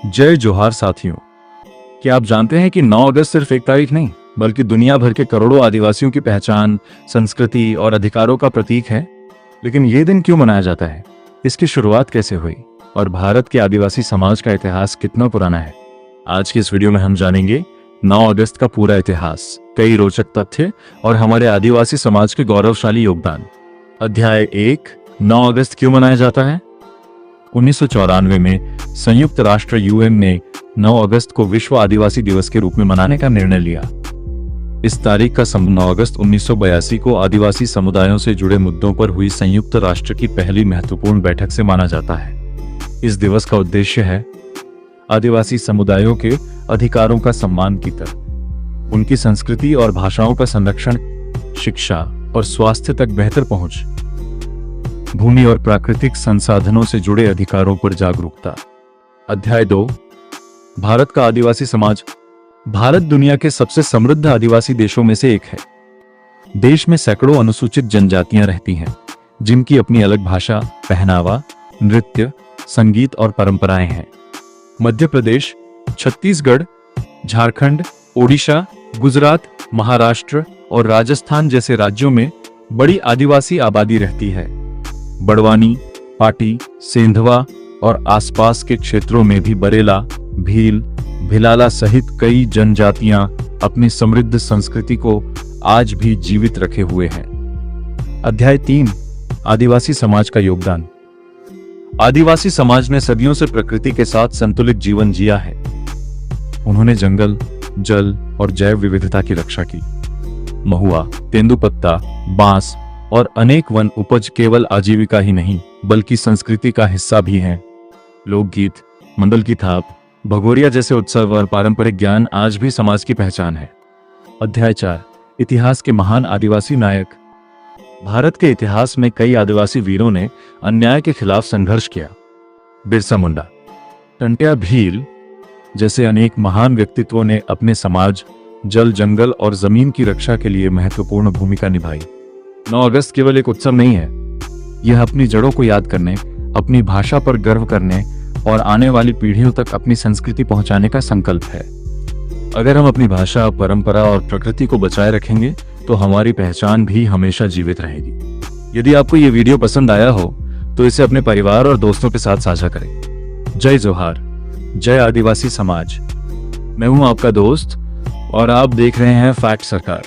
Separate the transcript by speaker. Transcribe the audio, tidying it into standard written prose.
Speaker 1: जय जोहार साथियों। क्या आप जानते हैं कि 9 अगस्त सिर्फ एक तारीख नहीं बल्कि दुनिया भर के करोड़ों आदिवासियों की पहचान, संस्कृति और अधिकारों का प्रतीक है। लेकिन ये दिन क्यों मनाया जाता है, इसकी शुरुआत कैसे हुई और भारत के आदिवासी समाज का इतिहास कितना पुराना है, आज की इस वीडियो में हम जानेंगे 9 अगस्त का पूरा इतिहास, कई रोचक तथ्य और हमारे आदिवासी समाज के गौरवशाली योगदान। अध्याय 1, 9 अगस्त क्यों मनाया जाता है। 1994 में संयुक्त राष्ट्र यूएन ने 9 अगस्त को विश्व आदिवासी दिवस के रूप में मनाने का निर्णय लिया। इस तारीख का संबंध 9 अगस्त 1982 को आदिवासी समुदायों से जुड़े मुद्दों पर हुई संयुक्त राष्ट्र की पहली महत्वपूर्ण बैठक से माना जाता है। इस दिवस का उद्देश्य है आदिवासी समुदायों के अधिकारों का सम्मान की तरफ, उनकी संस्कृति और भाषाओं का संरक्षण, शिक्षा और स्वास्थ्य तक बेहतर पहुंच, भूमि और प्राकृतिक संसाधनों से जुड़े अधिकारों पर जागरूकता। अध्याय 2, भारत का आदिवासी समाज। भारत दुनिया के सबसे समृद्ध आदिवासी देशों में से एक है। देश में सैकड़ों अनुसूचित जनजातियां रहती हैं, जिनकी अपनी अलग भाषा, पहनावा, नृत्य, संगीत और परंपराएं हैं। मध्य प्रदेश, छत्तीसगढ़, झारखंड, ओडिशा, गुजरात, महाराष्ट्र और राजस्थान जैसे राज्यों में बड़ी आदिवासी आबादी रहती है। बड़वानी, पाटी, सेंधवा और आसपास के क्षेत्रों में भी बरेला, भील, भिलाला सहित कई जनजातियां अपनी समृद्ध संस्कृति को आज भी जीवित रखे हुए हैं। अध्याय 3, आदिवासी समाज का योगदान। आदिवासी समाज ने सदियों से प्रकृति के साथ संतुलित जीवन जिया है। उन्होंने जंगल, जल और जैव विविधता की रक्षा की। महुआ, तेंदुपत्ता, बांस और अनेक वन उपज केवल आजीविका ही नहीं बल्कि संस्कृति का हिस्सा भी हैं। लोकगीत, मंडल की थाप, भगोरिया जैसे उत्सव और पारंपरिक ज्ञान आज भी समाज की पहचान है। अध्याय 4, इतिहास के महान आदिवासी नायक। भारत के इतिहास में कई आदिवासी वीरों ने अन्याय के खिलाफ संघर्ष किया। बिरसा मुंडा, टंट्या भील जैसे अनेक महान व्यक्तित्वों ने अपने समाज, जल, जंगल और जमीन की रक्षा के लिए महत्वपूर्ण भूमिका निभाई। 9 अगस्त केवल एक उत्सव नहीं है, यह अपनी जड़ों को याद करने, अपनी भाषा पर गर्व करने और आने वाली पीढ़ियों तक अपनी संस्कृति पहुंचाने का संकल्प है। अगर हम अपनी भाषा, परंपरा और प्रकृति को बचाए रखेंगे तो हमारी पहचान भी हमेशा जीवित रहेगी। यदि आपको ये वीडियो पसंद आया हो तो इसे अपने परिवार और दोस्तों के साथ साझा करें। जय जोहार, जय आदिवासी समाज। मैं हूं आपका दोस्त और आप देख रहे हैं फैक्ट सरकार।